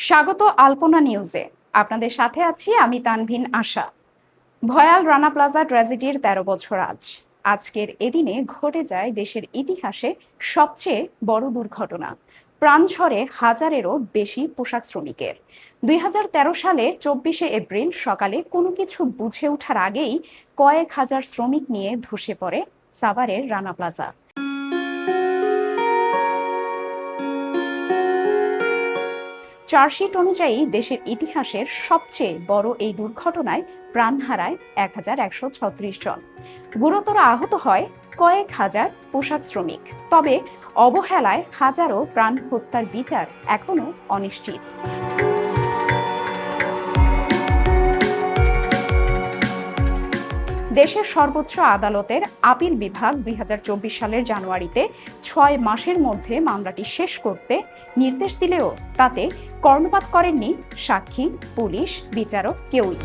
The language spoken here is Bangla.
স্বাগত আলপনা নিউজে। আপনাদের সাথে আছি আমি তানভিন আশা। ভয়াল রানা প্লাজা ট্র্যাজেডির ১৩ বছর আজকের এদিনে ঘটে যায় দেশের ইতিহাসে সবচেয়ে বড় দুর্ঘটনা। প্রাণ ঝরে হাজারেরও বেশি পোশাক শ্রমিকের। ২০১৩ সালে ২৪শে এপ্রিল সকালে কোনো কিছু বুঝে ওঠার আগেই কয়েক হাজার শ্রমিক নিয়ে ধসে পড়ে সাভারের রানা প্লাজা। চার্জশিট অনুযায়ী দেশের ইতিহাসের সবচেয়ে বড় এই দুর্ঘটনায় প্রাণ হারায় ১,১৩৬ জন। গুরুতর আহত হয় কয়েক হাজার পোশাক শ্রমিক। তবে অবহেলায় হাজারো প্রাণ হত্যার বিচার এখনো অনিশ্চিত। দেশের সর্বোচ্চ আদালতের আপিল বিভাগ ২০২৪ সালের জানুয়ারিতে ৬ মাসের মধ্যে মামলাটি শেষ করতে নির্দেশ দিলেও তাতে কর্ণপাত করেননি সাক্ষী, পুলিশ, বিচারক কেউই।